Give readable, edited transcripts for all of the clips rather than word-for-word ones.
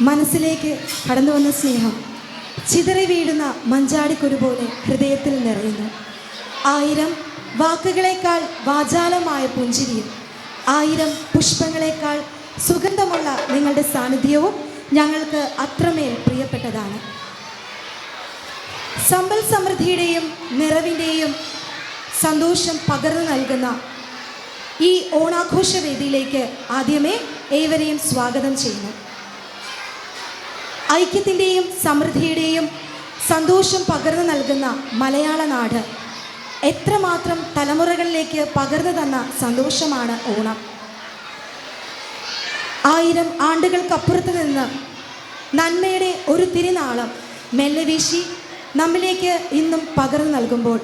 മനസ്സിലേക്ക് കടന്നു വന്ന സ്നേഹം ചിതറി വീഴുന്ന മഞ്ചാടിക്കുരു പോലെ ഹൃദയത്തിൽ നിറയുന്നു. 1000 വാക്കുകളേക്കാൾ വാചാലമായ പുഞ്ചിരിയും 1000 പുഷ്പങ്ങളേക്കാൾ സുഗന്ധമുള്ള നിങ്ങളുടെ സാന്നിധ്യവും ഞങ്ങൾക്ക് അത്രമേൽ പ്രിയപ്പെട്ടതാണ്. സമ്പൽ സമൃദ്ധിയുടെയും നിറവിൻ്റെയും സന്തോഷം പകർന്നു നൽകുന്ന ഈ ഓണാഘോഷ വേദിയിലേക്ക് ആദ്യമേ ഏവരെയും സ്വാഗതം ചെയ്യുന്നു. ഐക്യത്തിൻ്റെയും സമൃദ്ധിയുടെയും സന്തോഷം പകർന്നു നൽകുന്ന മലയാള നാട് എത്രമാത്രം തലമുറകളിലേക്ക് പകർന്നു തന്ന സന്തോഷമാണ് ഓണം. 1000 ആണ്ടുകൾക്കപ്പുറത്ത് നിന്ന് നന്മയുടെ ഒരു തിരുനാളം മെല്ലെ വീശി നമ്മിലേക്ക് ഇന്നും പകർന്നു നൽകുമ്പോൾ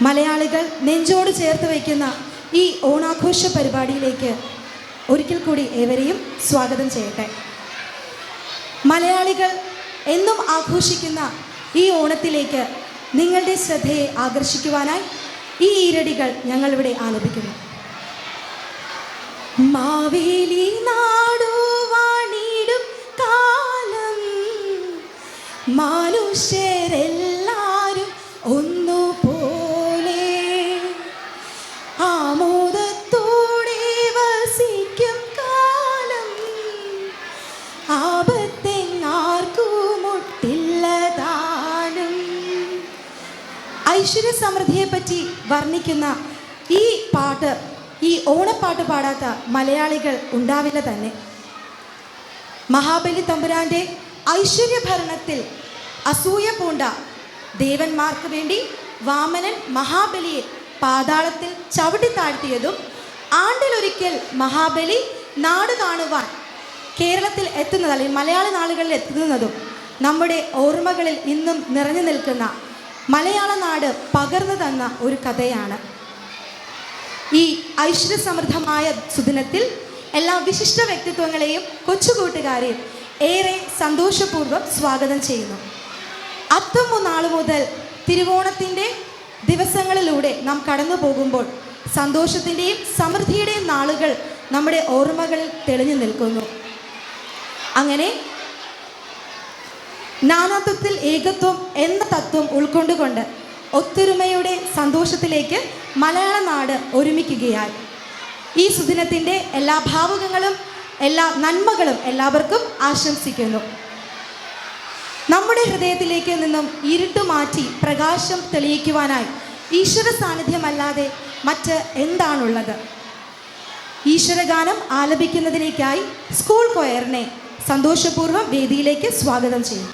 മലയാളികൾ നെഞ്ചോട് ചേർത്ത് വയ്ക്കുന്ന ഈ ഓണാഘോഷ പരിപാടിയിലേക്ക് ഒരിക്കൽ കൂടി ഏവരെയും സ്വാഗതം ചെയ്യട്ടെ. മലയാളികൾ എന്നും ആഘോഷിക്കുന്ന ഈ ഓണത്തിലേക്ക് നിങ്ങളുടെ ശ്രദ്ധയെ ആകർഷിക്കുവാനായി ഈ ഈരടികൾ ഞങ്ങളിവിടെ ആലപിക്കുന്നു. മാവേലി നാടുവാണിടും കാലം മനുഷ്യരെല്ലാരും ഒന്നുപോലെ ആമോദത്തോടെ വസിക്കും കാലം ആപത്തെങ്ങാർക്കുമൊട്ടില്ലതാനും. ഐശ്വര്യ സമൃദ്ധിയെപ്പറ്റി വർണ്ണിക്കുന്ന ഈ പാട്ട്, ഈ ഓണപ്പാട്ട് പാടാത്ത മലയാളികൾ ഉണ്ടാവില്ല തന്നെ. മഹാബലി തമ്പുരാൻ്റെ ഐശ്വര്യഭരണത്തിൽ അസൂയ പൂണ്ട ദേവന്മാർക്ക് വേണ്ടി വാമനൻ മഹാബലിയെ പാതാളത്തിൽ ചവിട്ടി താഴ്ത്തിയതും ആണ്ടിലൊരിക്കൽ മഹാബലി നാട് കാണുവാൻ കേരളത്തിൽ എത്തുന്നത് അല്ലെങ്കിൽ മലയാള നാടുകളിൽ എത്തുന്നതും നമ്മുടെ ഓർമ്മകളിൽ ഇന്നും നിറഞ്ഞു നിൽക്കുന്ന മലയാള നാട് പകർന്നു തന്ന ഒരു കഥയാണ്. ഈ ഐശ്വര്യസമൃദ്ധമായ സുദിനത്തിൽ എല്ലാ വിശിഷ്ട വ്യക്തിത്വങ്ങളെയും കൊച്ചുകൂട്ടുകാരെയും ഏറെ സന്തോഷപൂർവ്വം സ്വാഗതം ചെയ്യുന്നു. അത്തം നാൾ മുതൽ തിരുവോണത്തിൻ്റെ ദിവസങ്ങളിലൂടെ നാം കടന്നു പോകുമ്പോൾ സന്തോഷത്തിൻ്റെയും സമൃദ്ധിയുടെയും നാളുകൾ നമ്മുടെ ഓർമ്മകളിൽ തെളിഞ്ഞു നിൽക്കുന്നു. അങ്ങനെ നാനാത്വത്തിൽ ഏകത്വം എന്ന തത്വം ഉൾക്കൊണ്ടുകൊണ്ട് ഒത്തൊരുമയുടെ സന്തോഷത്തിലേക്ക് മലയാള നാട് ഒരുമിക്കുകയായി. ഈ സുദിനത്തിൻ്റെ എല്ലാ ഭാവുകങ്ങളും എല്ലാ നന്മകളും എല്ലാവർക്കും ആശംസിക്കുന്നു. നമ്മുടെ ഹൃദയത്തിലേക്ക് നിന്നും ഇരുട്ട് മാറ്റി പ്രകാശം തെളിയിക്കുവാനായി ഈശ്വര സാന്നിധ്യമല്ലാതെ മറ്റ് എന്താണുള്ളത്? ഈശ്വരഗാനം ആലപിക്കുന്നതിലേക്കായി സ്കൂൾ കൊയറിനെ സന്തോഷപൂർവ്വം വേദിയിലേക്ക് സ്വാഗതം ചെയ്യും.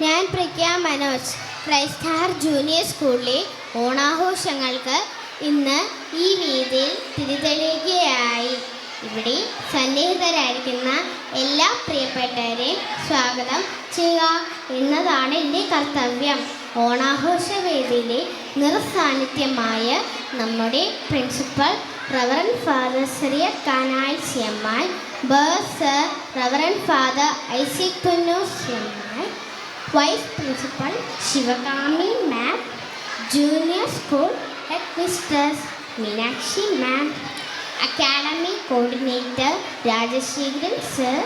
ഞാൻ പ്രഗ്യ മനോജ്. ക്രൈസ്റ്റാർ ജൂനിയർ സ്കൂളിലെ ഓണാഘോഷങ്ങൾക്ക് ഇന്ന് ഈ വേദിയിൽ തിരിതെളിയുകയായി. ഇവിടെ സന്നിഹിതരായിരിക്കുന്ന എല്ലാ പ്രിയപ്പെട്ടവരെയും സ്വാഗതം ചെയ്യുക എന്നതാണ് എൻ്റെ കർത്തവ്യം. ഓണാഘോഷ വേദിയിലെ നിറസാന്നിധ്യമായ നമ്മുടെ principal Reverend Father Sir Kanai Siamal, Bursar Reverend Father Isaac Punnu Siamal, Vice Principal Shivakami Ma'am, Junior School Headmistress Meenakshi Ma'am, Academy Coordinator Rajashekharan Sir,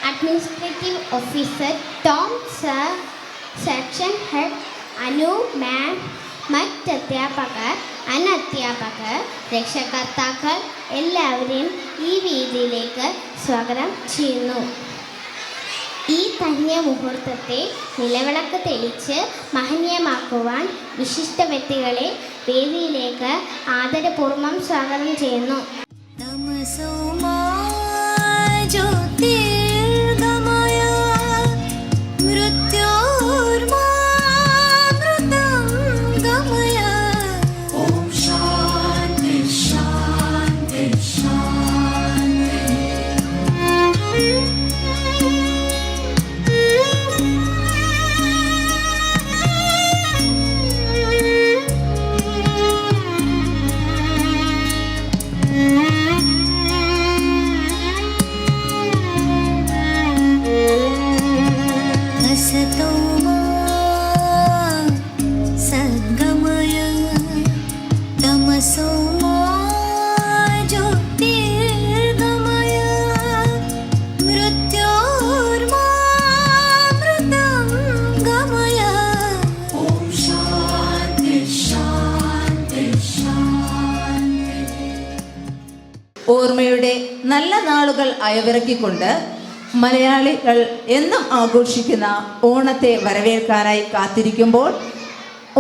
Administrative Officer Tom Sir, Section Head Anu Ma'am, മറ്റധ്യാപകർ അനധ്യാപകർ രക്ഷകർത്താക്കൾ എല്ലാവരെയും ഈ വേദിയിലേക്ക് സ്വാഗതം ചെയ്യുന്നു. ഈ ധന്യ മുഹൂർത്തത്തെ നിലവിളക്ക് തെളിച്ച് മഹനീയമാക്കുവാൻ വിശിഷ്ട വ്യക്തികളെ വേദിയിലേക്ക് ആദരപൂർവ്വം സ്വാഗതം ചെയ്യുന്നു. ഓർമ്മയുടെ നല്ല നാളുകൾ അയവിറക്കിക്കൊണ്ട് മലയാളികൾ എന്നും ആഘോഷിക്കുന്ന ഓണത്തെ വരവേൽക്കാനായി കാത്തിരിക്കുമ്പോൾ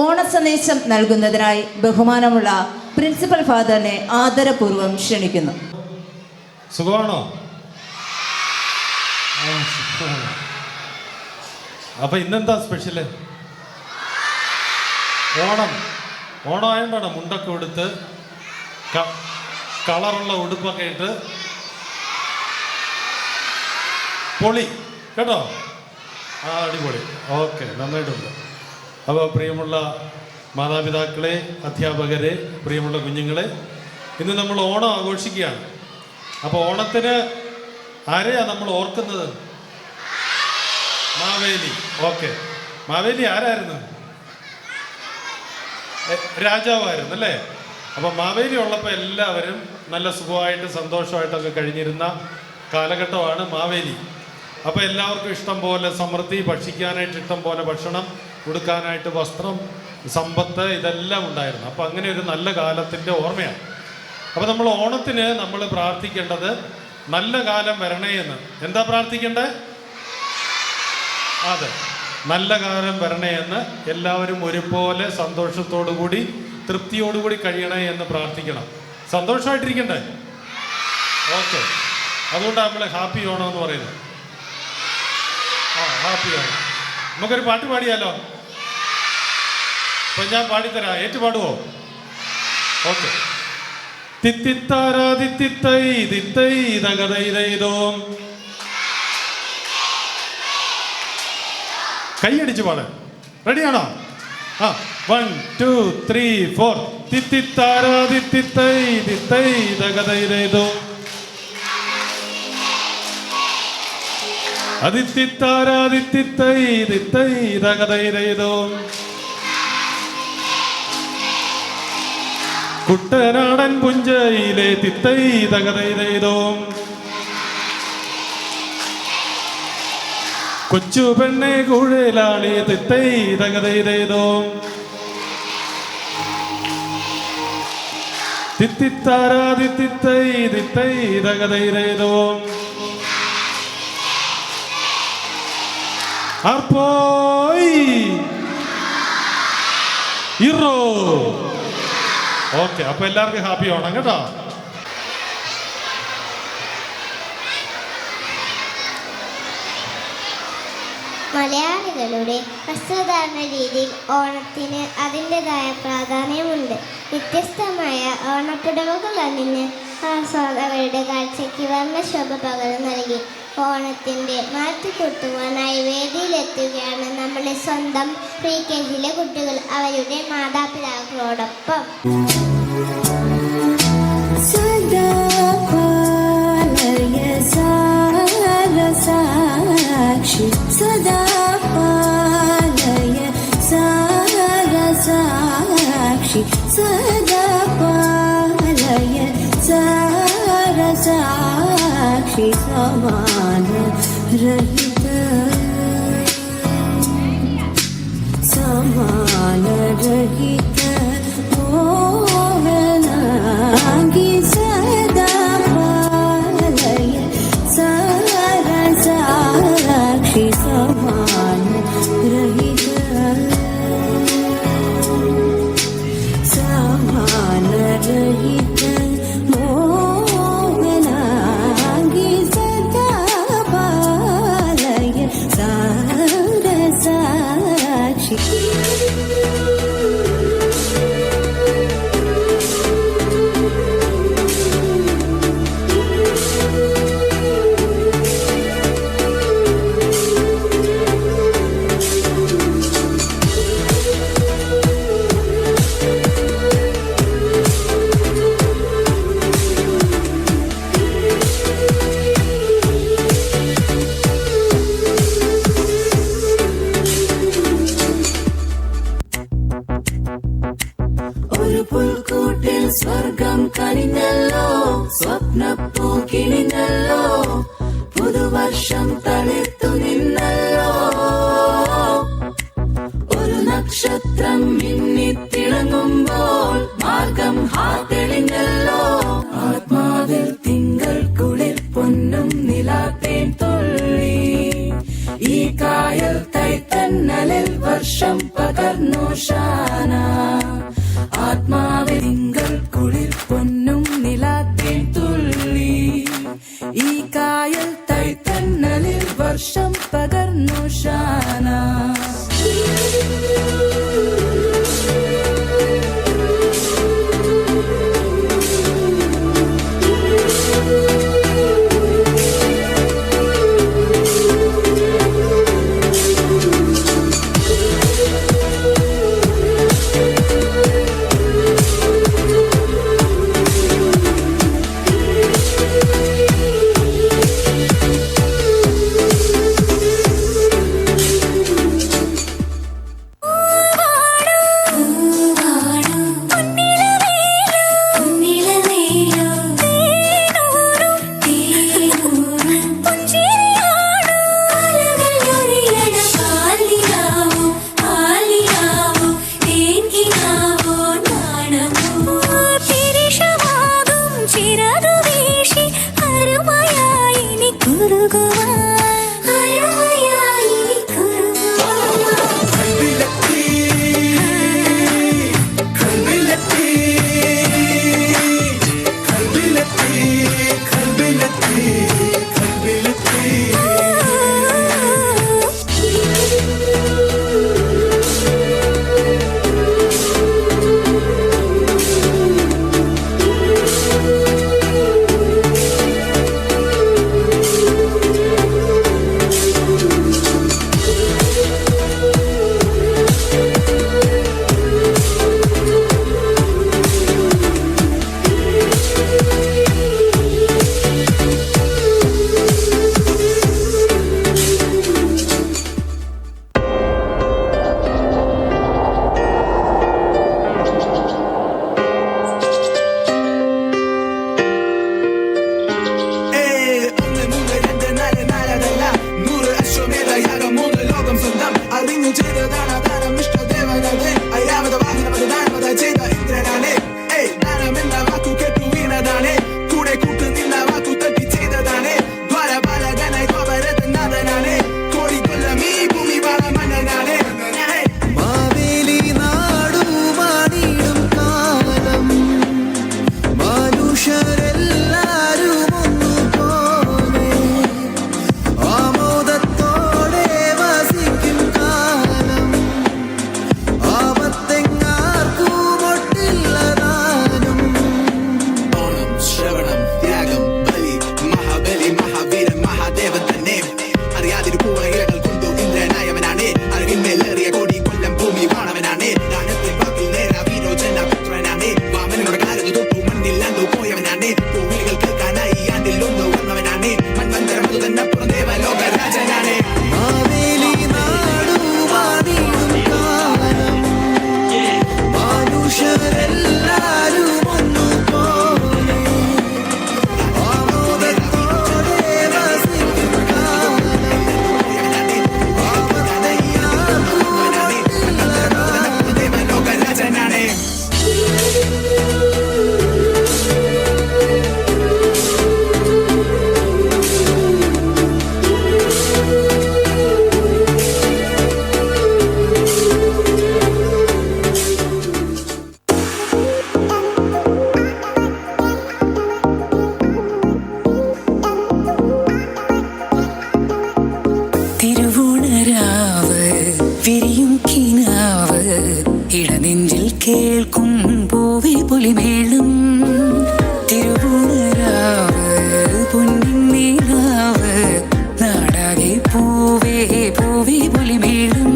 ഓണസന്ദേശം നൽകുന്നതിനായി ബഹുമാനമുള്ള പ്രിൻസിപ്പൽ ഫാദറിനെ ആദരപൂർവ്വം ക്ഷണിക്കുന്നു. സുഖമാണോ? അപ്പൊ ഇന്നെന്താ സ്പെഷ്യല്? ഓണം ആയതുകൊണ്ടാണ് മുണ്ടൊക്കെ എടുത്ത് കളറുള്ള ഉടുപ്പൊക്കെ ഇട്ട് പൊളി കേട്ടോ. അടിപൊളി. ഓക്കെ, നന്നായിട്ടുണ്ട്. അപ്പോൾ പ്രിയമുള്ള മാതാപിതാക്കളെ, അധ്യാപകരെ, പ്രിയമുള്ള കുഞ്ഞുങ്ങളെ, ഇന്ന് നമ്മൾ ഓണം ആഘോഷിക്കുകയാണ്. അപ്പോൾ ഓണത്തിന് ആരെയാണ് നമ്മൾ ഓർക്കുന്നത്? മാവേലി. ഓക്കെ, മാവേലി ആരായിരുന്നു? രാജാവായിരുന്നു അല്ലേ? അപ്പോൾ മാവേലി ഉള്ളപ്പോൾ എല്ലാവരും നല്ല സുഖമായിട്ട് സന്തോഷമായിട്ടൊക്കെ കഴിഞ്ഞിരുന്ന കാലഘട്ടമാണ് മാവേലി. അപ്പോൾ എല്ലാവർക്കും ഇഷ്ടം പോലെ സമൃദ്ധി, ഭക്ഷിക്കാനായിട്ട് ഇഷ്ടം പോലെ ഭക്ഷണം, ഉടുക്കാനായിട്ട് വസ്ത്രം, സമ്പത്ത്, ഇതെല്ലാം ഉണ്ടായിരുന്നു. അപ്പോൾ അങ്ങനെ ഒരു നല്ല കാലത്തിൻ്റെ ഓർമ്മയാണ്. അപ്പോൾ നമ്മൾ ഓണത്തിന് നമ്മൾ പ്രാർത്ഥിക്കേണ്ടത് നല്ല കാലം വരണേ എന്ന്. എന്താ പ്രാർത്ഥിക്കേണ്ടത്? അതെ, നല്ല കാലം വരണേ എന്ന്. എല്ലാവരും ഒരുപോലെ സന്തോഷത്തോടു കൂടി തൃപ്തിയോടുകൂടി കഴിയണേ എന്ന് പ്രാർത്ഥിക്കണം. സന്തോഷമായിട്ടിരിക്കണ്ടേ? ഓക്കെ, അതുകൊണ്ടാണ് നമ്മൾ ഹാപ്പി ഓണം എന്ന് പറയുന്നത്. ഹാപ്പി ഓണം. നമുക്കൊരു പാട്ട് പാടിയാലോ? ഇപ്പം ഞാൻ പാടിത്തരാം, ഏറ്റുപാടുവോ? ഓക്കെ. തിത്തിത്താരാ തിത്തിത്തൈ തിത്തൈ തകതൈതൈതോ. കൈയടിച്ച് പാട്. റെഡിയാണോ? 1 2 3 4. തിത്തിത്താരാ തിത്തിത്തൈ തിത്തൈ തകതൈതൈതോ. അതിത്തിത്താരാ തിത്തിത്തൈ തിത്തൈ തകതൈതൈതോ. കുട്ടനാടൻ പുഞ്ചയിലെ തിത്തൈ തകതൈതൈതോ. കൊച്ചു പെണ്ണെ കുഴലാളി തിത്തൈ തകതൈതൈതോ. തിത്തിത്താരാ തിത്തിത്തൈ തിത്തൈ തകതൈതൈതോ. ആർപ്പോയ് ഇറോ. ഓക്കെ, അപ്പൊ എല്ലാവർക്കും ഹാപ്പി ഓണം കേട്ടോ. മലയാളികളുടെ വസ്ത്രധാരണ രീതിയിൽ ഓണത്തിന് അതിൻ്റെതായ പ്രാധാന്യമുണ്ട്. വ്യത്യസ്തമായ ഓണപ്പുടവകൾ അണിഞ്ഞ് ആസ്വാദകരുടെ കാഴ്ചയ്ക്ക് വർണ്ണശോഭ പകർന്നു നൽകി ഓണത്തിൻ്റെ മാറ്റുകൂട്ടുവാനായി വേദിയിലെത്തുകയാണ് നമ്മുടെ സ്വന്തം പ്രീ-കെജിയിലെ കുട്ടികൾ അവരുടെ മാതാപിതാക്കളോടൊപ്പം. सदा पालय सारसाक्षि सदा पालय सारसाक्षि समान रहित समान रहित मोहनांगी सदा पालय सारसाक्षि समान रहित समान रहित मोहनांगी सदा पालय सारसाक्षि ഒരു പുൽക്കൂട്ടിൽ സ്വർഗം കനിഞ്ഞല്ലോ സ്വപ്നപ്പൂ കിണിഞ്ഞല്ലോ പുതുവർഷം തളിർത്തു നിന്നല്ലോ ഒരു നക്ഷത്രം മിന്നിത്തിളങ്ങുമ്പോൾ മാർഗം തെളിഞ്ഞല്ലോ ആത്മാവിൽ തിങ്കൾ കുളിർ പൊന്നും നിലാത്തേൻ തുള്ളി ഈ കായൽ തൈത്തന്നലിൽ വർഷം പകർന്നു ഷാന ആത്മാവിൽ തിങ്കൾ കുളിർ പൊന്നും നിലാത്തേൻ തുള്ളി ഈ കായൽ തൈത്തന്നലിൽ വർഷം പകർന്നു ഷാന പൊഴിയും കിനാവ് ഇടനെഞ്ചിൽ കേൾക്കും പൂവി പൊലിമേളം തിരുവോണരാവ് പൊന്നിൻ നീലാവ് നാടാകെ പൂവേ പൂവി പൊലിമേളം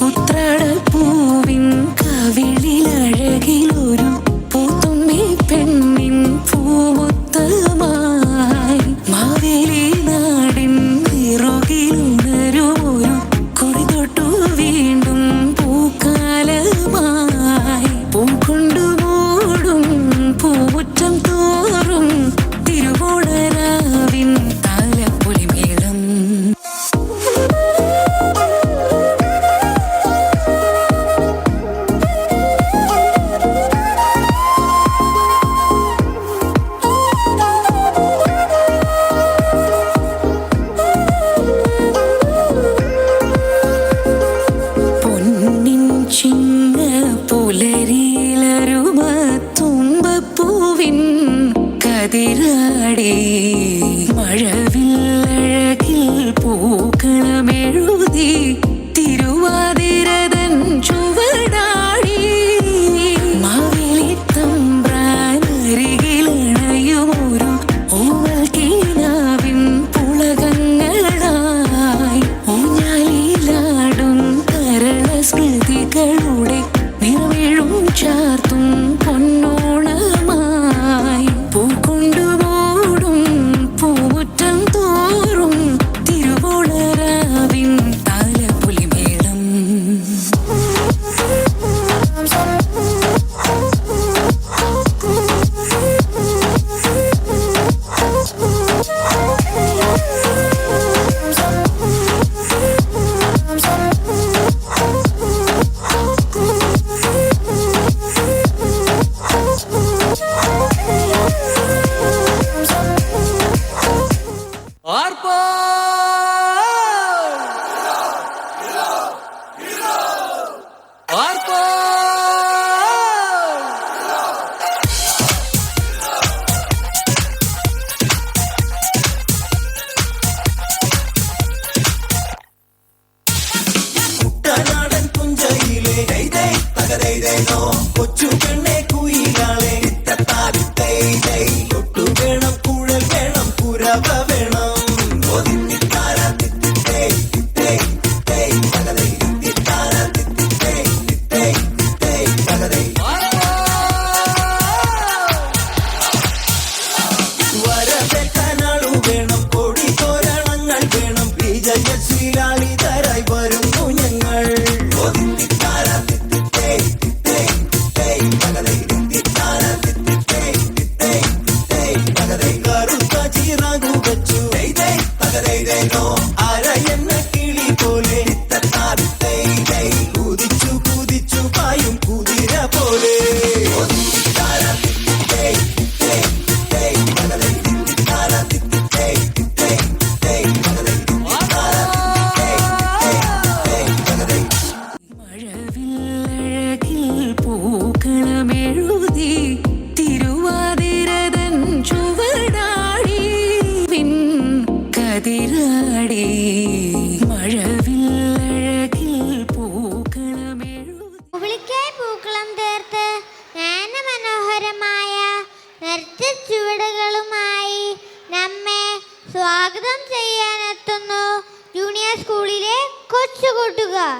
ഉത്രാടപ്പൂവിൻ കവിളിലഴകിലൊരു പൂത്തുമ്പി പെണ്ണിൻ പൂമുത്തമായി മാവേലി നാടിൻ നിറുകിലുണരുമൊരു കൊടി തൊട്ടു വീണ്ടും പൂക്കാലമായി പൂക്കൊണ്ടു മൂടും പൂമുറ്റം തോറും തിരുവോണരാവിൻ താലപ്പൊലിമേളം പൊന്നിൻ ചിന്ന പുലരിയിലരുമ തുമ്പപ്പൂവിൻ കതിരാടി മഴവില്ലഴകിൽ പൂക്കളമെഴുതി തിരുവാതിരതൻ ചുവടാടി മാവേലി തമ്പ്രാനരികിലണയുമൊരു ഓവൽ കീനാവിൻ പുളകങ്ങളായി ഊഞ്ഞാലിലാടും കരള സ്മൃതികളുടെ നിറവേഴും ചാർത്തും പൊന്നോണമായി പൂക്കൊണ്ടുമൂടും പൂമുറ്റം തോറും തിരുവോണരാവിൻ താലപ്പൊലിമേളം കുട്ടനാടൻ പുഞ്ചയിലെ കൊച്ചു പെണ്ണെ കുയിലാളെ കൊട്ടു വേണം കുഴൽ വേണം കുരവ വേണം വരവേൽക്കാനാളു വേണം കൊടി തോരണങ്ങൾ വേണം വിജയശീലാളിതരായി വരുന്നു ഞങ്ങൾ കറുത്ത ചിറകു വെച്ചു അരയെന്ന കിളി പോലെ കുതിച്ചു കുതിച്ചു പായും കുതിര പോലെ മഴവില്ലഴകിൽ പൂക്കളമെഴുതി തിരുവാതിരതൻ ചുവടാടി കതിരാടി മഴവില്ലഴകിൽ പൂക്കളമെഴുതി പുളിക്കായി പൂക്കളം തീർത്ത് മനോഹരമായ നൃത്ത ചുവടുകളുമായി നമ്മെ സ്വാഗതം ചെയ്യാനെത്തുന്നു ജൂനിയർ സ്കൂളിലെ കൊച്ചു കൂട്ടുകാർ.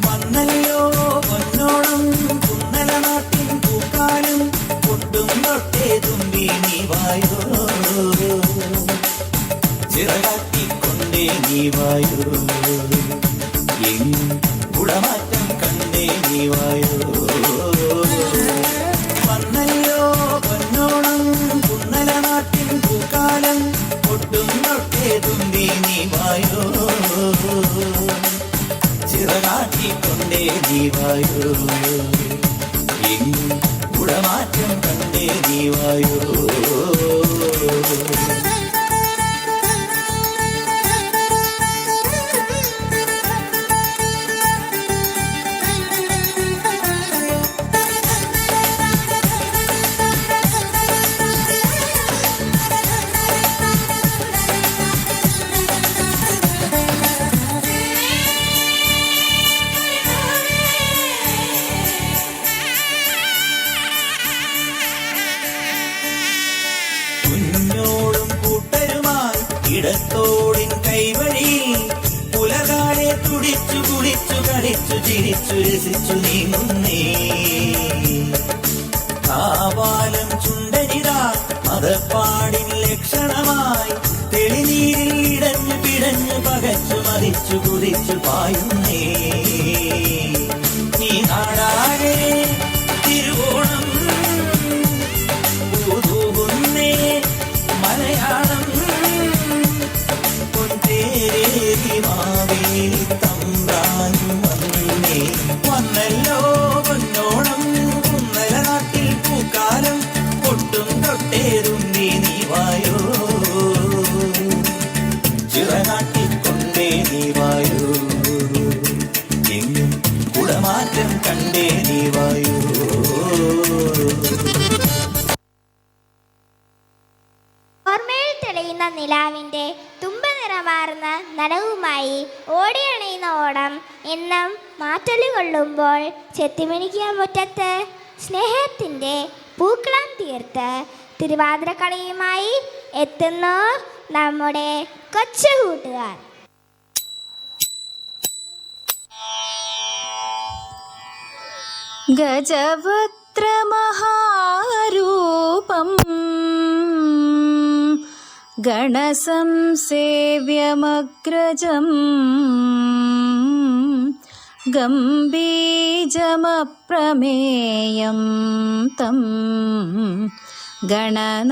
വന്നല്ലോ പൊന്നോളം കുന്നല നാട്ടിൻ പൂക്കാലം കൊണ്ടും തൊട്ടേ തുമ്പി നീ വായോ ചിറകാട്ടിക്കൊണ്ടേ നീ വായോ എങ്ങും കുടമാറ്റം കണ്ടേ നീ വായോ വന്നല്ലോ പൊന്നോളം കുന്നല നാട്ടിൻ പൂക്കാലം കൊണ്ടും തൊട്ടേ തുമ്പി നീ വായോ ചിറകാട്ടിക്കൊണ്ടേ നീ വായോ എങ്ങും കുടമാറ്റം കണ്ടേ നീ വായോ ഇടത്തോടിൻ കൈവഴിയിൽ പുലകാലെ തുടിച്ചു കുടിച്ചു കളിച്ചു ചിരിച്ചു രസിച്ചു നീങ്ങുന്നേ. കാവാലം ചുണ്ടനിതാ മതപ്പാടിൻ ലക്ഷണമായി തെളിനീരിൽ ഇടഞ്ഞു പിടഞ്ഞു പകച്ചു മതിച്ചു കുതിച്ചു പായുന്നേ. ഈ നാടാകെ തിരുവോണം പൂതൂകുന്നേ. മലയാളം പൊൻതേരേറി മാവേലി തമ്പ്രാനും വന്നേ. വന്നല്ലോ പൊന്നോണം കുന്നല നാട്ടിൽ പൂക്കാലം പൊട്ടും തൊട്ടേറുന്നേ നീ വായോ. ചിറകാട്ടിക്കൊണ്ടേ നീ വായോ. എങ്ങും കുടമാറ്റം കണ്ടേ നീ വായോ. ഓർമ്മയിൽ തെളിയുന്ന നിലാവിൻ്റെ തുമ്പനിറമാർന്ന നടവുമായി ഓടിയണയുന്ന ഓണം എന്നും മാറ്റൊലി കൊള്ളുമ്പോൾ ചെത്തിമിണിക്കിയ മുറ്റത്ത് സ്നേഹത്തിൻ്റെ പൂക്കളം തീർത്ത് തിരുവാതിരക്കളിയുമായി എത്തുന്നു നമ്മുടെ കൊച്ചു കൂട്ടുകാർ. ഗജവക്ത്രമഹാരൂപം ഗണസംസേവ്യമഗ്രജം ഗംഭീജമപ്രമേയം തം ഗണനാഥം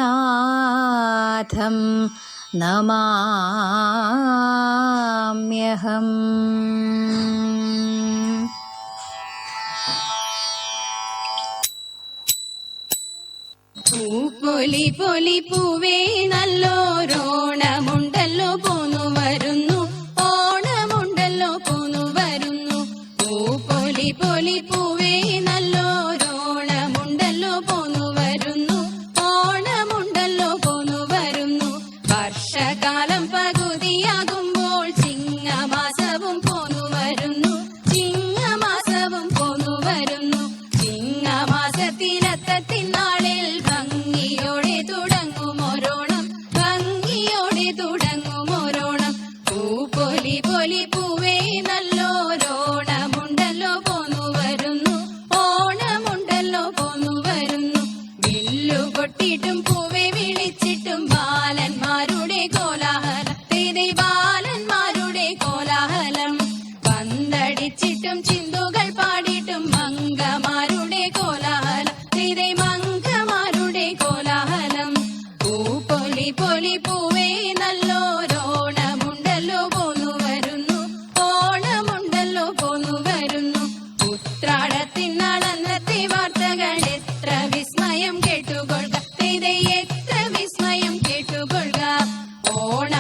നമാമ്യഹം. പൊലി പൊലി പൂവേ നല്ലോരോണമുണ്ടല്ലോ പോന്നു വരുന്നു, ഓണമുണ്ടല്ലോ പോന്നു വരുന്നു. പൊലി പൊലി പൂവേ നല്ലോരോണമുണ്ടല്ലോ പോന്നു വരുന്നു, ഓണമുണ്ടല്ലോ പോന്നു വരുന്നു. വർഷകാലം പകുതിയാകുമ്പോൾ ചിങ്ങമാസവും പോന്നു വരുന്നു, ചിങ്ങമാസവും പോന്നു വരുന്നു. ചിങ്ങമാസത്തിനത്തത്തിനാളിൽ ഭംഗിയോടെ തുടങ്ങുമോരോണം, ഭംഗിയോടെ തുടങ്ങുമോരോണം. പൊലി പൊലി പൂവേ നല്ലോരോണമുണ്ടല്ലോ പോന്നു വരുന്നു, ഓണമുണ്ടല്ലോ പോന്നു വരുന്നു. വില്ലു പൊട്ടിയിട്ടും പൂവെ വിളിച്ചിട്ടും ബാലന്മാരുടെ കോലാഹലം, ബാലന്മാരുടെ കോലാഹലം. പന്തടിച്ചിട്ടും ചിന്തുകൾ പാടിയിട്ടും മംഗമാരുടെ കോലാഹലം, മംഗമാരുടെ കോലാഹലം. പൊലി പൊലി പൂവേ നല്ലോരോണമുണ്ടല്ലോ പോന്നു വരുന്നു, ഓണമുണ്ടല്ലോ പോന്നു വരുന്നു. ഉത്രാടത്തിനാളന്നത്തെ വാർത്തകൾ എത്ര വിസ്മയം കേട്ടുകൊള്ളുക, എത്ര വിസ്മയം കേട്ടുകൊള്ളുക. ഓണ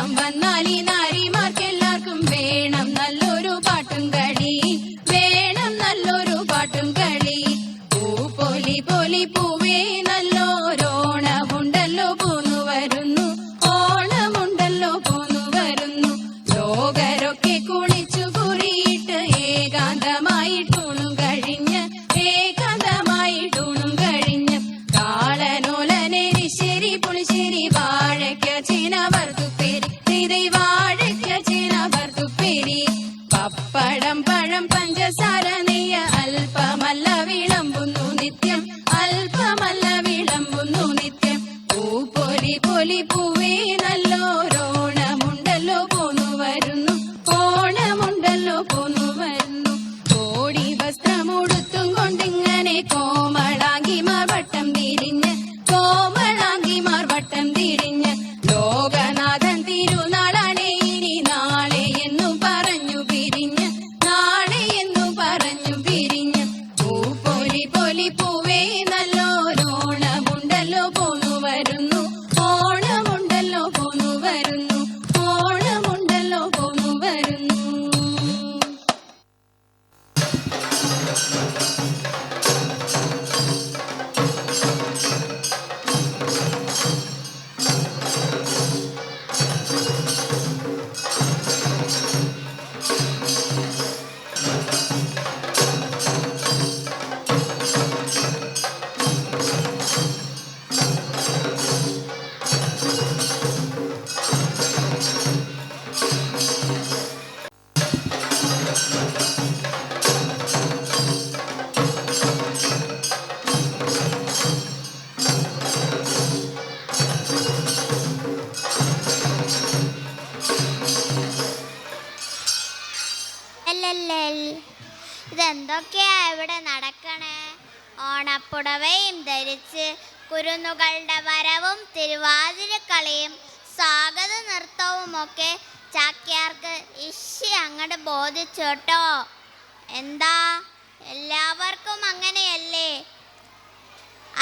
എന്തൊക്കെയാ ഇവിടെ നടക്കണേ? ഓണപ്പുടവയും ധരിച്ച് കുരുന്നുകളുടെ വരവും തിരുവാതിരക്കളിയും സ്വാഗത നൃത്തവും ഒക്കെ ചാക്യാർക്ക് അങ്ങോട്ട് ബോധിച്ചോട്ടോ. എന്താ എല്ലാവർക്കും അങ്ങനെയല്ലേ?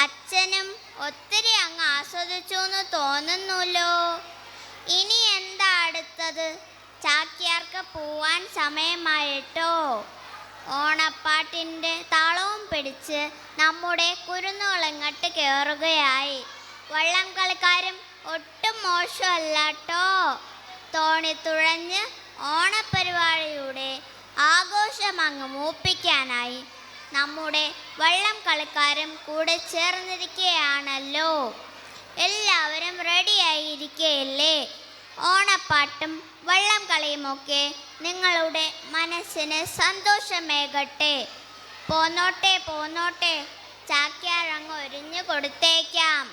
അച്ഛനും ഒത്തിരി അങ്ങ് ആസ്വദിച്ചു എന്ന് തോന്നുന്നല്ലോ. ഇനി എന്താ അടുത്തത്? ചാക്യാർക്ക് പോവാൻ സമയമായിട്ടോ. ഓണപ്പാട്ടിൻ്റെ താളവും പിടിച്ച് നമ്മുടെ കുരുന്നുകൾ ഇങ്ങോട്ട് കയറുകയായി. വള്ളം കളിക്കാരും ഒട്ടും മോശമല്ലാട്ടോ. തോണി തുഴഞ്ഞ് ഓണപ്പരിപാടിയുടെ ആഘോഷം അങ്ങ് മൂപ്പിക്കാനായി നമ്മുടെ വള്ളം കളിക്കാരും കൂടെ ചേർന്നിരിക്കുകയാണല്ലോ. എല്ലാവരും റെഡിയായിരിക്കുകയല്ലേ? ഓണപ്പാട്ടും വള്ളം കളിയുമൊക്കെ നിങ്ങളുടെ മനസ്സിന് സന്തോഷമേകട്ടെ. പോന്നോട്ടെ പോന്നോട്ടെ, ചാക്യാരങ്ങ് ഒരിഞ്ഞു കൊടുത്തേക്കാം.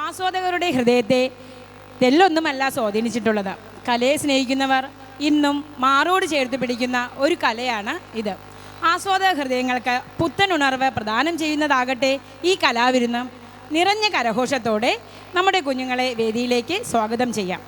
ആസ്വാദകരുടെ ഹൃദയത്തെ തെല്ലൊന്നുമല്ല സ്വാധീനിച്ചിട്ടുള്ളത്. കലയെ സ്നേഹിക്കുന്നവർ ഇന്നും മാറോട് ചേർത്ത് പിടിക്കുന്ന ഒരു കലയാണ് ഇത്. ആസ്വാദക ഹൃദയങ്ങൾക്ക് പുത്തൻ ഉണർവ് പ്രദാനം ചെയ്യുന്നതാകട്ടെ ഈ കലാവിരുന്ന്. നിറഞ്ഞ കരഘോഷത്തോടെ നമ്മുടെ കുഞ്ഞുങ്ങളെ വേദിയിലേക്ക് സ്വാഗതം ചെയ്യാം.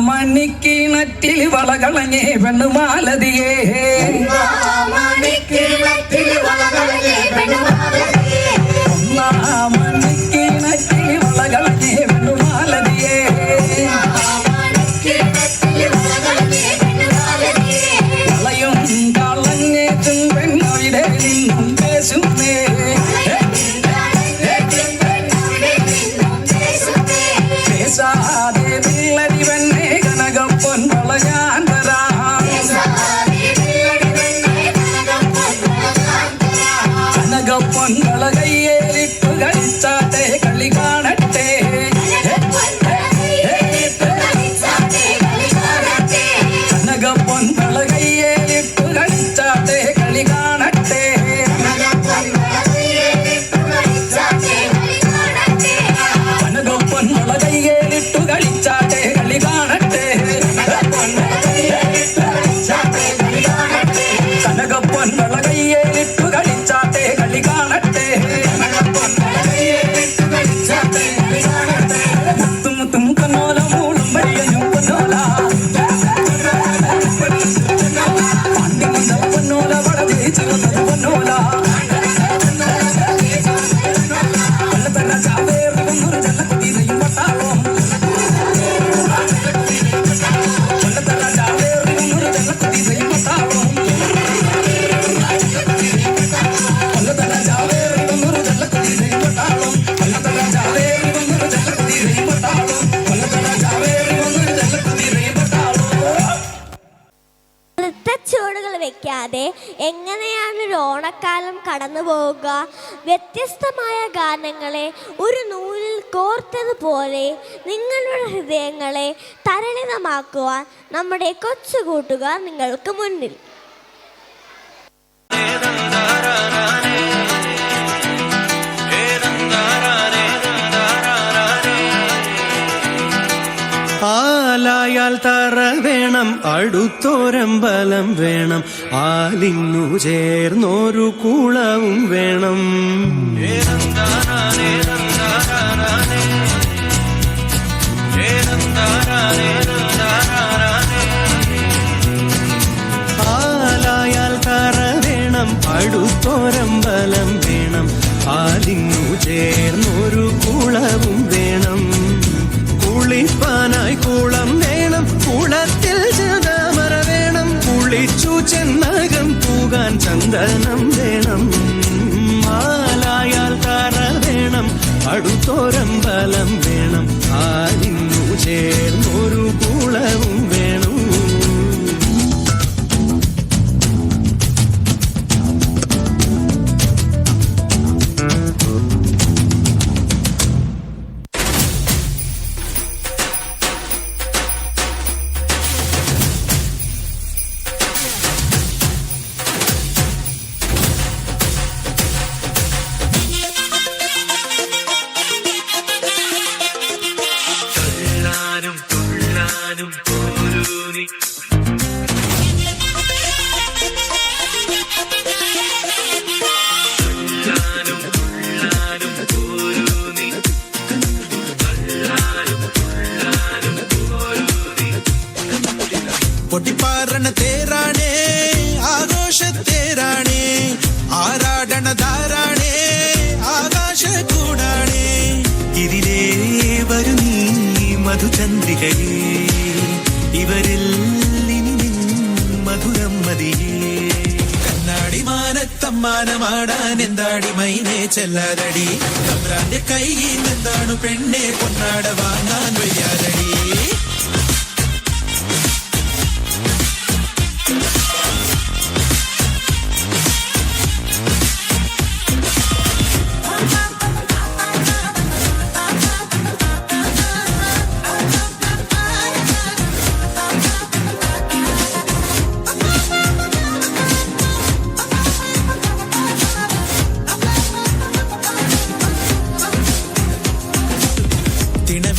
മണിക്കിണറ്റിൽ വളകളഞ്ഞേ പെണ്ണുമാലതിയേ മണിക്കിണറ്റിൽ വളകളഞ്ഞേ പെണ്ണുമാലതിയേ വളയും കളഞ്ഞേറ്റും പെണ്ണവിടെ നിന്നും പേശുമേ പേശാതെ പിള്ളടി പെണ്ണെ കനകപ്പൊൻ വളയാൻ തരാം കനകപ്പൊൻ വള കയ്യേലിട്ടു കളിച്ചാട്ടെ കളി കാണട്ടെ കനകപ്പൊൻ വള കയ്യേലിട്ടു കളിച്ചാട്ടെ കളി കാണട്ടെ കനകപ്പൊൻ വള കയ്യേലിട്ടു കളിച്ചാട്ടെ കളി കാണട്ടെ കനകപ്പൊൻ വള കയ്യേലിട്ടു കളിച്ചാട്ടെ കളി കാണട്ടെ മുത്തും മുത്തും കന്നോല മൂളും വരിയഞ്ഞും പൊന്നോല പാണ്ടി മുന്ത പൊന്നോല വട തേച്ച് വന്നത് പൊന്നോല വെള്ളത്തല്ല ചാവേറി വന്നൊരു ജല്ലക്കുതിരയും പട്ടാളം വെള്ളത്തല്ല ചാവേറി വന്നൊരു ജല്ലക്കുതിരയും പട്ടാളം വെള്ളത്തല്ല ചാവേറി വന്നൊരു ജല്ലക്കുതിരയും പട്ടാളം വെള്ളത്തല്ല ചാവേറി വന്നൊരു ജല്ലക്കുതിരയും പട്ടാളം വെള്ളത്തല്ല ചാവേറി വന്നൊരു ജല്ലക്കുതിരയും പട്ടാളം. നൃത്തച്ചുവടുകൾ വെക്കാതെ എങ്ങനെയാണ് ഒരു ഓണക്കാലം കടന്നു പോവുക? വ്യത്യസ്തമായ ഗാനങ്ങളെ ഒരു നൂലിൽ കോർത്തതുപോലെ നിങ്ങളുടെ ഹൃദയങ്ങളെ തരളിതമാക്കുവാൻ നമ്മുടെ കൊച്ചു കൂട്ടുകാർ നിങ്ങൾക്ക് മുന്നിൽ. ആലായാൽ തറ വേണം, അടുത്തോരമ്പലം വേണം, ആലിന്നു ചേർന്നൊരു കുളവും വേണം. ആലായാൽ തറ വേണം, അടുത്തോരമ്പലം വേണം, ആലിന്നു ചേർന്നൊരു കുളവും വേണം. കുളിപ്പാനായി കുളം വേണം, കുളത്തിൽ ചതാമര വേണം, കുളിച്ചു ചെന്നകം പൂകാൻ ചന്ദനം വേണം. ആലായാൽ തറ വേണം, അടുത്തോരമ്പലം വേണം, ആലിന്നു ചേർന്നൊരു പൊട്ടിപ്പാറണ തേരാണേ ആഘോഷത്തേരാണേ ആരാടണ ധാരാണേ ആകാശ കൂടാണേ ഇതിലേ വരു നീ മധുചന്ദ്രികയേ ഇവരിൽ ഇനി മധുരം മതിയേ കണ്ണാടി മാനത്തമ്മാനമാടാൻ എന്താടി മൈനേ ചെല്ലാതടി കമ്രാന്റെ കയ്യിൽ എന്താണ് പെണ്ണെ പൊന്നാട വാങ്ങാൻ വയ്യാതടി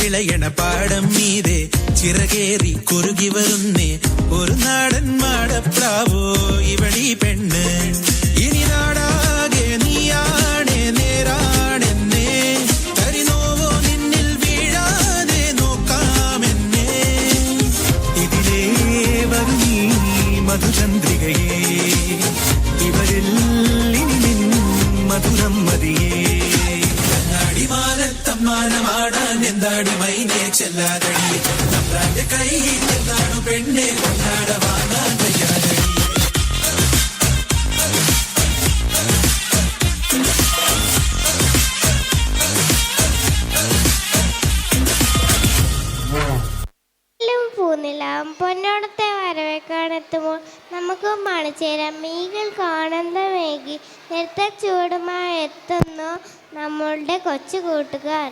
വിളയണ പാടം മീതെ ചിറകേറി കുറുകി വരുന്നേ ഒരു നാടൻ മാടപ്രാവോ ഇവളീ പെണ്ണ് ഇനി നാടാകെ നീയാണേ നേരാണെന്നേ കരിനോവോ നിന്നിൽ വീഴാതെ നോക്കാമെന്നേ ഇതിലേ വരു നീ മധുചന്ദ്രികയേ ഇവരിൽ ഇനി മധുരം മതിയേ മാനത്തമ്മാനമാടാൻ എന്താടി മൈനേ ചെല്ലാതടി നമ്പ്രാന്റെ കയ്യിൽ എന്താണു പെണ്ണെ കൊണ്ടാട വാങ്ങാൻ വയ്യാതടി പൂനിലാം പൊന്നോടത്തെ വരവേക്കാണെത്തുമ്പോൾ നമുക്ക് മണിച്ചേരാം മീകൾക്ക് ആനന്ദമേകി നൃത്ത ചൂടുമായി എത്തുന്നു നമ്മളുടെ കൊച്ചു കൂട്ടുകാർ.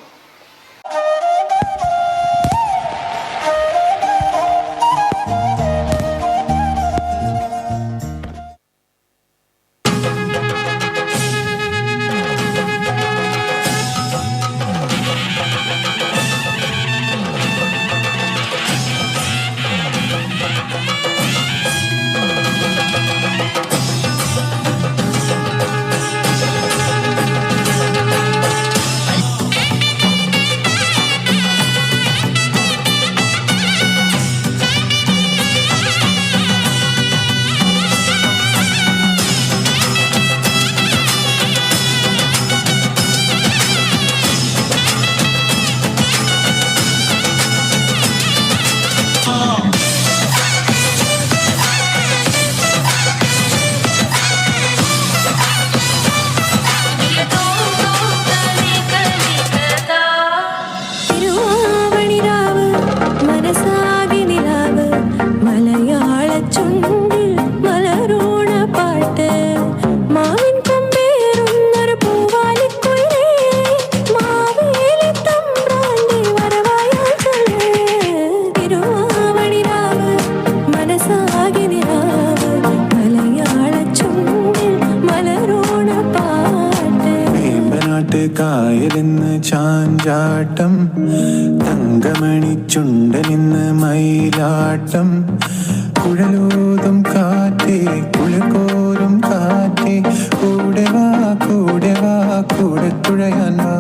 കായലിന്ന് ചാഞ്ചാട്ടം തങ്കമണി ചുണ്ടനിന്ന് മയിലാട്ടം കുഴലോതും കാറ്റേ കുളിർക്കോലും കാറ്റേ കൂടെ വാ കൂടെ വാ കൂടെ തുഴയാൻ വാ.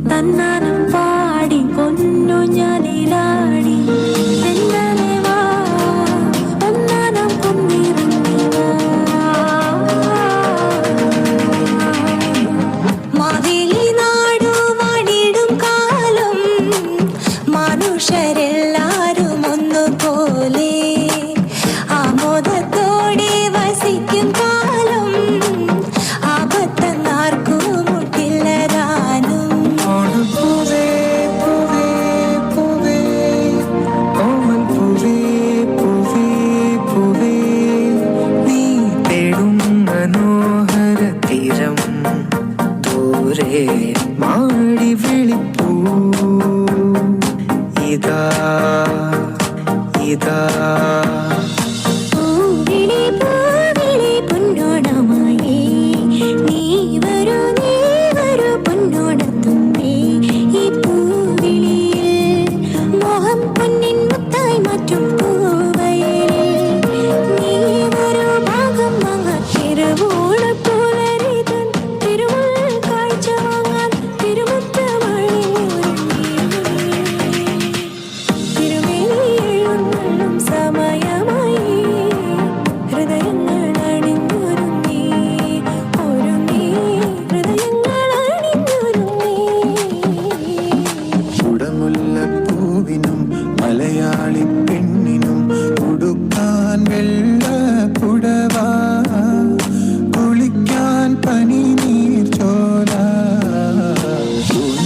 തന്നാനം പാടി പൊന്നു ഞാനിലാടി മനുഷ്യരെല്ലാരും ഒന്നുപോലെ ആമോദത്തോടെ വസിക്കും കാലം ആപത്തന്നാർക്കും മുട്ടില്ലതാനും. പൂവേ പൂവേ പൂവേ ഓമൽ പൂവേ പൂവേ പൂവേ നീ തേടും മനോഹര തീരം ദൂരെ മാടി വിളിപ്പൂ ഇതാ ഇതാ പൂവിളി പൂവിളി പൊന്നോണമായി നീ വരൂ പൊന്നോണത്തുമ്പേ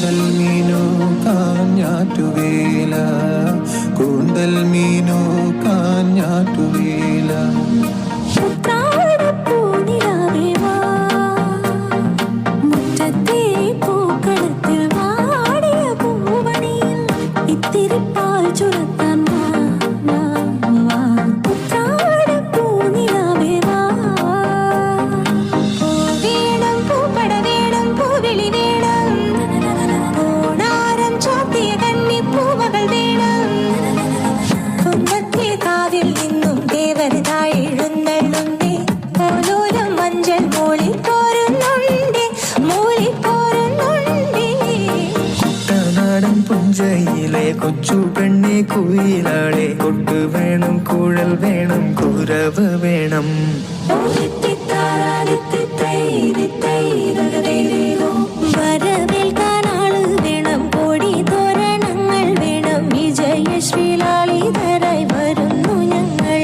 കൂന്തൽ മീനു കാഞ്ഞാറ്റുവേല കൂന്തൽ മീനു കാഞ്ഞാറ്റുവേല ഉത്രാടപ്പൂനിലാവേ വാ, മുറ്റത്തെ പൂക്കളത്തിൽ വാടിയ പൂവണിയിൽ ഇത്തിരി പാൽ ചുരത്താൻ വാ, വാ, വാ. ഉത്രാടപ്പൂനിലാവേ വാ. പൂ വേണം, പൂപ്പട വേണം, പൂവിളി വേണം, ഓണാരം ചാർത്തിയ കന്നിപ്പൂവകൾ വേണം. കുന്നത്തെ കാവിൽ നിന്നും ദേവതായി എഴുന്നള്ളുന്നേ, ഓലോലം മഞ്ചൽ മൂളിപ്പോരുന്നുണ്ടേ, മൂളിപ്പോരുന്നുണ്ടേ. കുട്ടനാടൻ പുഞ്ചയിലെ കൊച്ചു പെണ്ണെ കുയിലാളെ കൊട്ട് വേണം, കുഴൽ വേണം, കുരവ് വേണം. വരവേൽക്കാൻ ആള് വേണം, കോടി തോരണങ്ങൾ വേണം, വിജയശ്രീലാളിതരായി വരുന്നു ഞങ്ങൾ.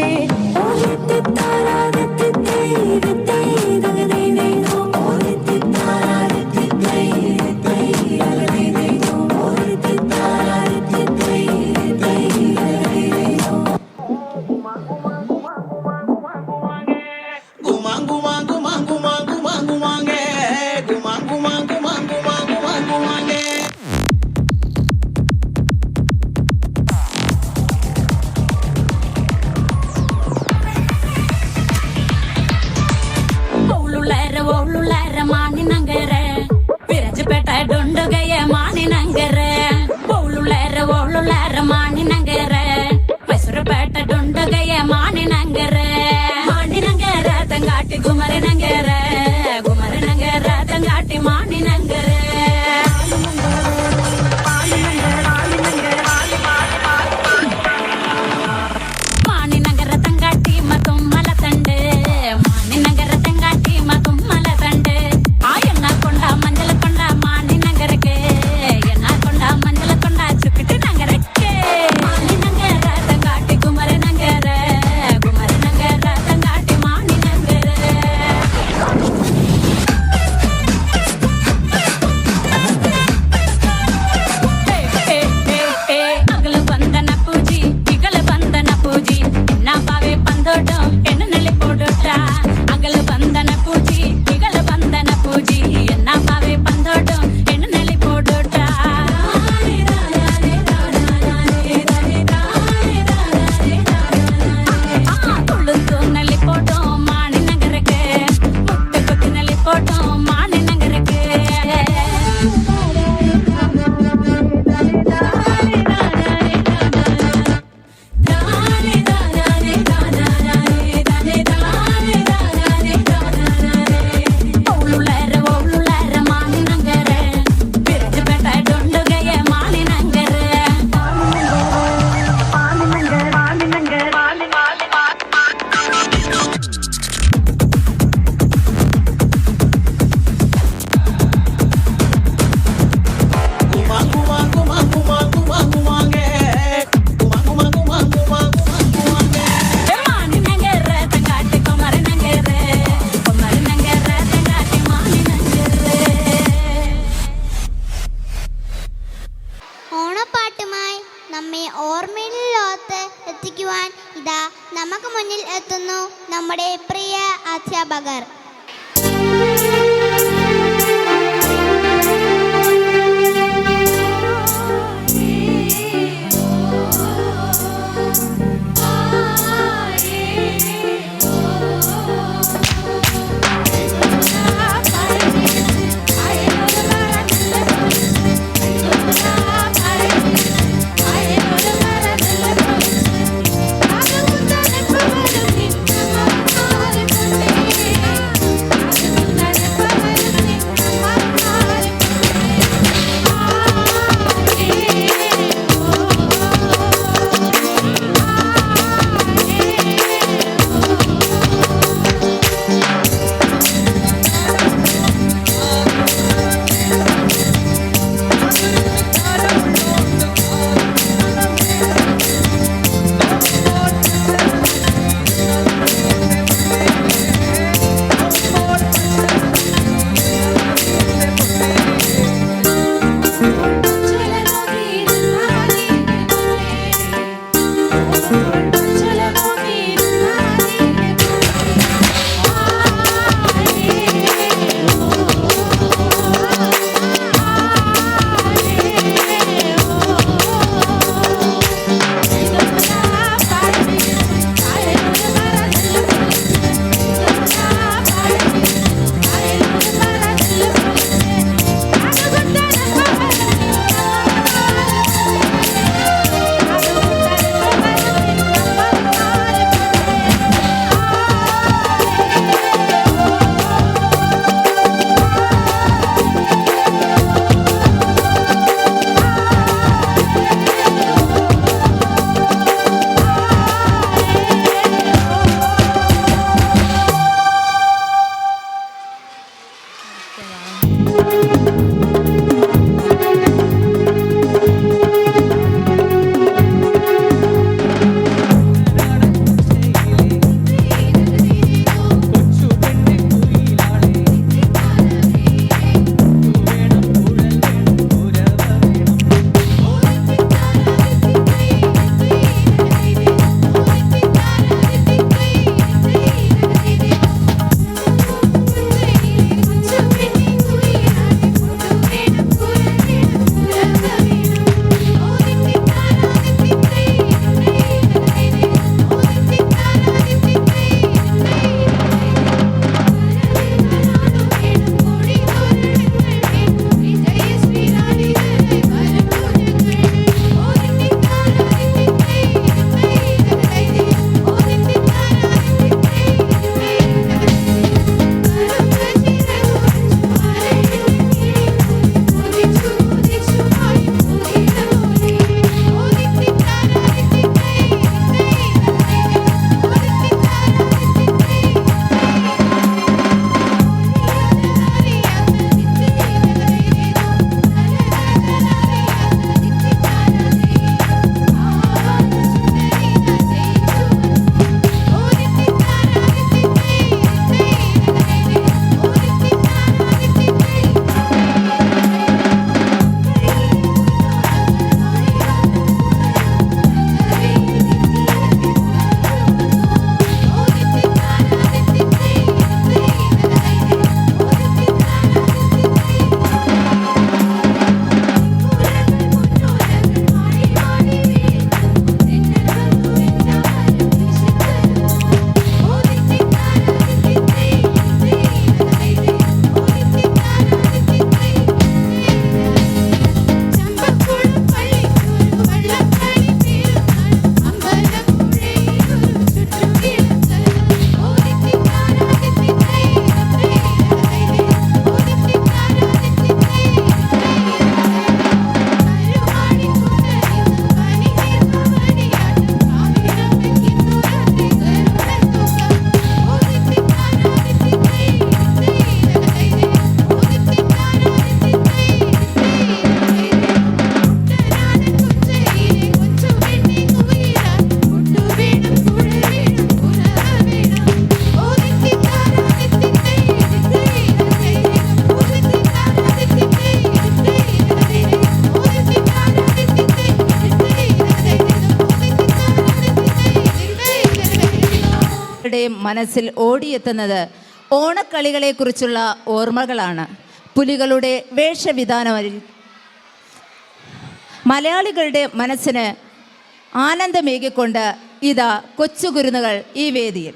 ಓಳುಳರ ಮಾನಿನಂಗರ ವಿರಜಪೇಟ ಡೊಂಡುಗಯ ಮಾನಿನಂಗರ ಓಳುಳರ ಮಾನಿನಂಗರ ಮೈಸೂರುಪೇಟ ಡೊಂಡುಗಯ ಮಾನಿನಂಗರ ಮಾನಿನಂಗರ ತಂಗಾಟಿ ಗುಮರನಂಗರ ಗುಮರನಂಗರ ತಂಗಾಟಿ ಮಾನಿನಂಗರ ಮಾನಿನಂಗರ ತಂಗಾಟಿ ಮತ್ತೊಮ್ಮಲ ತಂಡೆ ಮಾನಿನಂಗರ ತಂಗಾಟಿ ಮತ್ತೊಮ್ಮಲ ತಂಡೆ ಆ ಎಣ್ಣ ಕೊಂಡ ಮಂಜಲ ಕೊಂಡ ಮಾನಿನಂಗರಕ್ಕೆ ಎಣ್ಣ ಕೊಂಡ ಮಂಜಲ ಕೊಂಡ ಚುಕ್ಕಿಟಿ ನಂಗರಕ್ಕೆ ಮಾನಿನಂಗರ ತಂಗಾಟಿ ಗುಮರನಂಗರ ಗುಮರನಂಗರ ತಂಗಾಟಿ ಮಾನಿನಂಗರ ಅಗಲ ಬಂದನ ಪೂಜಿ ಇಗಲ ಬಂದನ ಪೂಜಿ ಎನ್ನ ಬಾವೆ ಬಂದೋಟ ಎನ್ನ ನೆಲೆ ಪೋಡೋಟ ಅಗಲ ಬಂದನ ಪೂಜಿ ಇಗಲ ಬಂದನ ಪೂಜಿ ಎನ್ನ ಬಾವೆ ಬಂದೋಟ ಎನ್ನ ನೆಲೆ ಪೋಡೋಟ ತುಳುಂತು ನೆಲೆ ಪೋಟೋ ಮಾಣಿನಗರಕ್ಕೆ ಮುಟ್ಟೆ ಕೊತ್ತಿನಲ್ಲಿ ಪೋಟೋ ಮಾಣಿನಗರಕ್ಕೆ ಓಳುಳರ ಮಾನಿನಂಗರ ವಿರಜಪೇಟ ಡೊಂಡುಗಯ ಮಾನಿನಂಗರ ಮಾನಿನಂಗರ ತಂಗಾಟಿ ಕೊಮರನಂಗರ കൊമരനംഗര തങ്കാട്ടി മാനിനംഗര ഓണപ്പാട്ടുമായി നമ്മെ ഓർമ്മയിലോത്ത് എത്തിക്കുവാൻ ഇതാ നമുക്ക് മുന്നിൽ എത്തുന്നു നമ്മുടെ പ്രിയ അധ്യാപകർ. മനസ്സിൽ ഓടിയെത്തുന്നത് ഓണക്കളികളെക്കുറിച്ചുള്ള ഓർമ്മകളാണ്. പുലികളുടെ വേഷവിധാനം മലയാളികളുടെ മനസ്സിന് ആനന്ദമേകിക്കൊണ്ട് ഇതാ കൊച്ചുകുരുന്നുകൾ ഈ വേദിയിൽ.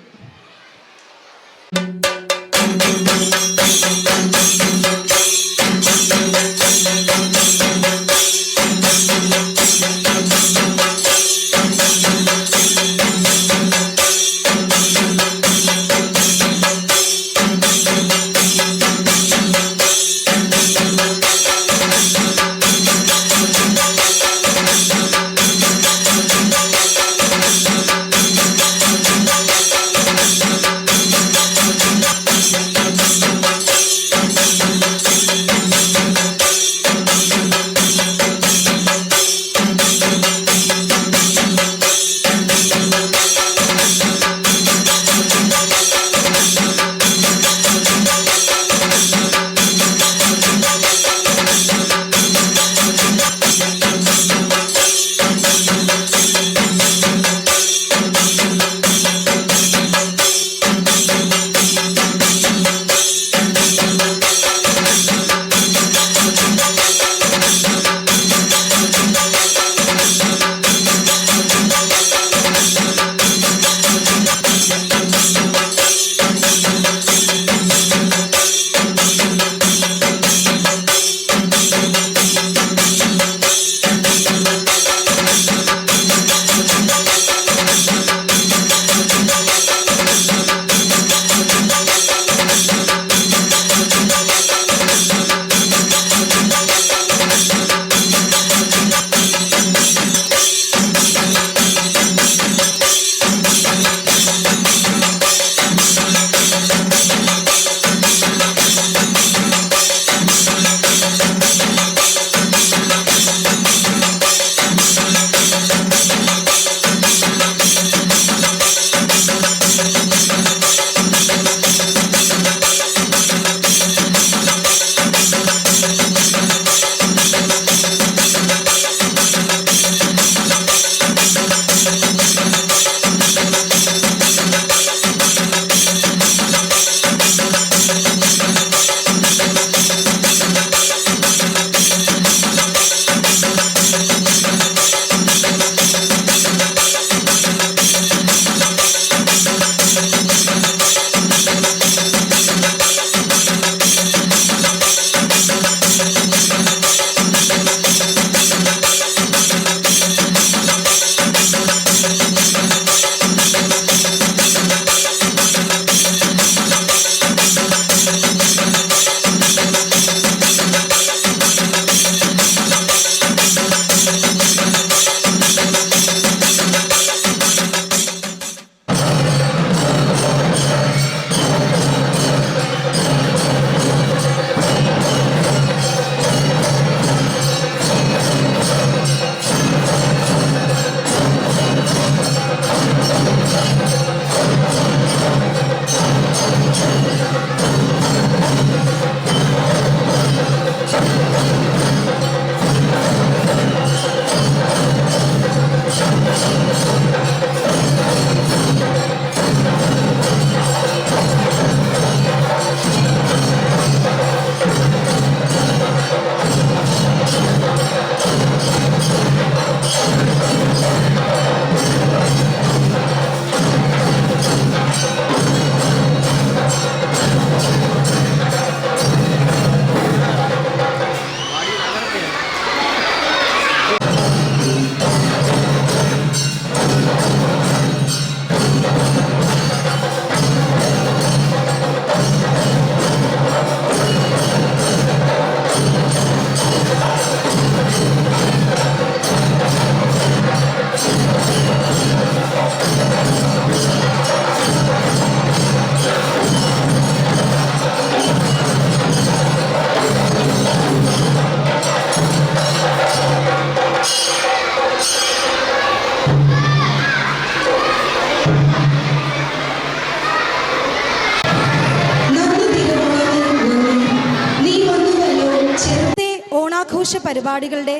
ആഘോഷ പരിപാടികളുടെ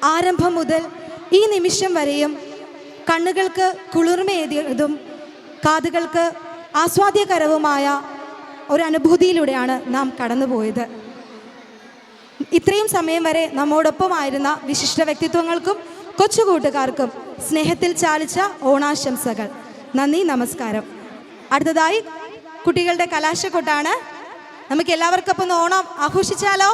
ആരംഭം മുതൽ ഈ നിമിഷം വരെയും കണ്ണുകൾക്ക് കുളിർമയേറിയതും കാതുകൾക്ക് ആസ്വാദ്യകരവുമായ ഒരു അനുഭൂതിയിലൂടെയാണ് നാം കടന്നുപോയത്. ഇത്രയും സമയം വരെ നമ്മോടൊപ്പമായിരുന്ന വിശിഷ്ട വ്യക്തിത്വങ്ങൾക്കും കൊച്ചുകൂട്ടുകാർക്കും സ്നേഹത്തിൽ ചാലിച്ച ഓണാശംസകൾ. നന്ദി, നമസ്കാരം. അടുത്തതായി കുട്ടികളുടെ കലാശക്കൊട്ടാണ്. നമുക്ക് എല്ലാവർക്കും ഒന്ന് ഓണം ആഘോഷിച്ചാലോ?